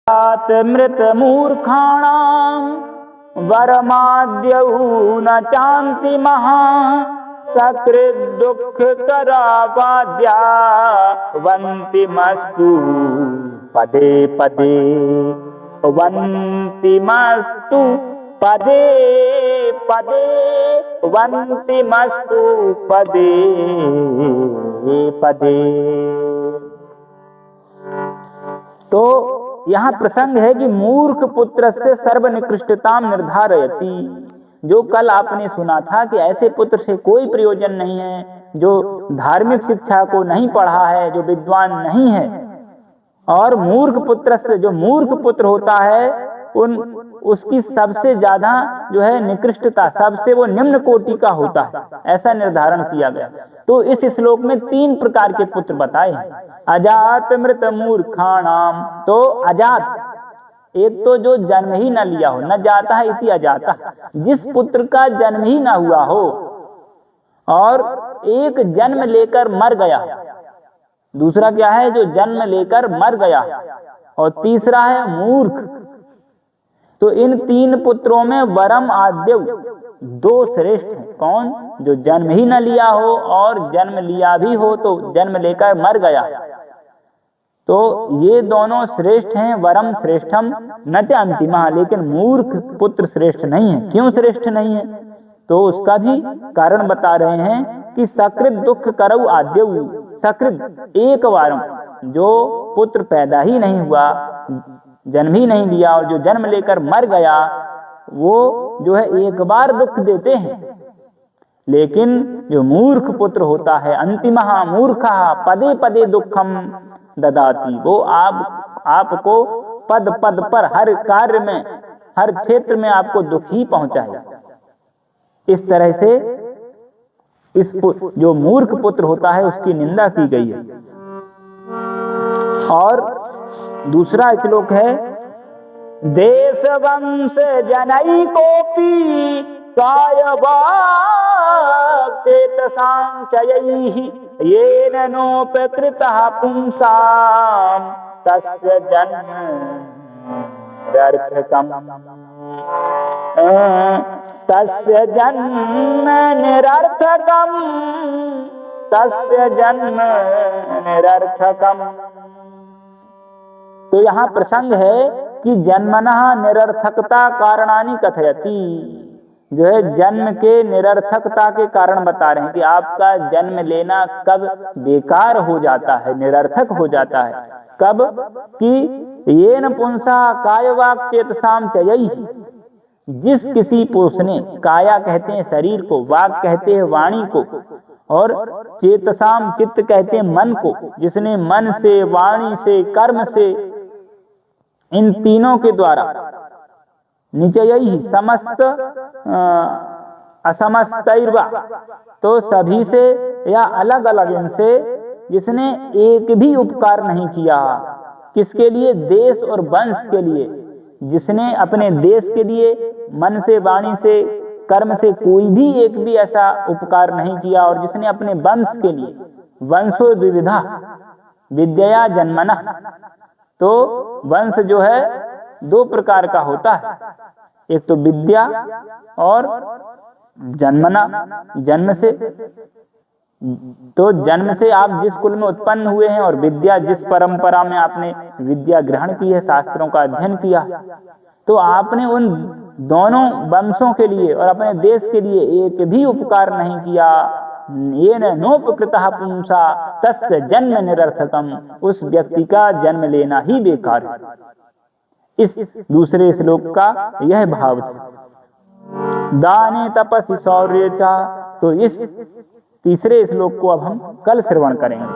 तात मृत मूर्खाणां वरमाद्यौ न चान्ति महा सकृद् दुःख करावाद्या वन्तिमस्तु पदे पदे वन्तिमस्तु पदे पदे वन्तिमस्तु पदे पदे। तो यहाँ प्रसंग है कि मूर्ख पुत्र से सर्वनिकृष्टताम निर्धारयति। जो कल आपने सुना था कि ऐसे पुत्र से कोई प्रयोजन नहीं है जो धार्मिक शिक्षा को नहीं पढ़ा है, जो विद्वान नहीं है। और मूर्ख पुत्र से, जो मूर्ख पुत्र होता है उसकी सबसे ज्यादा जो है निकृष्टता, सबसे वो निम्न कोटि का होता है, ऐसा निर्धारण किया गया। तो इस श्लोक में 3 प्रकार के पुत्र बताए हैं। अजात मृत मूर्खाणाम, तो अजात एक तो जो जन्म ही न लिया हो, न जाता है इति अजाता, जिस पुत्र का जन्म ही ना हुआ हो और एक जन्म लेकर मर गया। दूसरा क्या है? जो जन्म लेकर मर गया। और तीसरा है मूर्ख। तो इन 3 पुत्रों में वरम आद्यव 2 श्रेष्ठ हैं। कौन? जो जन्म ही न लिया हो और जन्म लिया भी हो तो जन्म लेकर मर गया। तो ये दोनों श्रेष्ठ हैं। वरम श्रेष्ठम न च अंतिमा, लेकिन मूर्ख पुत्र श्रेष्ठ नहीं है। क्यों श्रेष्ठ नहीं है? तो उसका भी कारण बता रहे हैं कि सकृत दुख करऊ आद्यव, सकृत एक बारम, जो पुत्र पैदा ही नहीं हुआ, जन्म ही नहीं लिया और जो जन्म लेकर मर गया, वो जो है एक बार दुख देते हैं। लेकिन जो मूर्ख पुत्र होता है, अंतिमहा मूर्खा पदे पदे दुखम ददाती, वो आपको पद पद पर, हर कार्य में, हर क्षेत्र में आपको दुख ही पहुंचाएगा। इस तरह से इस जो मूर्ख पुत्र होता है उसकी निंदा की गई है। और दूसरा श्लोक है, देश वंश जनई कोपी कायवाक्तेतसां चयैः येन नोपकृतः पुंसां तस्य जन्म निरर्थकम्, तस्य जन्म निरर्थकम्, तस्य जन्म निरर्थकम्। तो यहाँ प्रसंग है कि जन्मनः निरर्थकता कारणानि कथयति, जो है जन्म के निरर्थकता के कारण बता रहे हैं कि आपका जन्म लेना कब बेकार हो जाता है, निरर्थक हो जाता है। कब? कि येन पुंसा कायवाक् चेतसाम चयैः, जिस किसी पुरुष ने, काया कहते हैं शरीर को, वाक कहते हैं वाणी को, और चेतसाम चित्त कहते हैं मन को, जिसने मन से, वाणी से, कर्म से, इन तीनों के द्वारा निचयैः समस्त असमस्तैर्वा, तो सभी से या अलग अलग इनसे, जिसने एक भी उपकार नहीं किया। किसके लिए? देश और वंश के लिए। जिसने अपने देश के लिए मन से, वाणी से, कर्म से कोई भी एक भी ऐसा उपकार नहीं किया, और जिसने अपने वंश के लिए, वंशो द्विविधा विद्या जन्मना, तो वंश जो है 2 प्रकार का होता है, एक तो विद्या और जन्मना, जन्म से। तो जन्म से आप जिस कुल में उत्पन्न हुए हैं, और विद्या जिस परंपरा में आपने विद्या ग्रहण की है, शास्त्रों का अध्ययन किया, तो आपने उन दोनों वंशों के लिए और अपने देश के लिए एक भी उपकार नहीं किया। येन नोपकृतः पुंसा तस्य जन्म निरर्थकम्, उस व्यक्ति का जन्म लेना ही बेकार है। इस दूसरे श्लोक का यह भाव था। दाने तपसि शौर्ये च, तो इस तीसरे श्लोक को अब हम कल श्रवण करेंगे।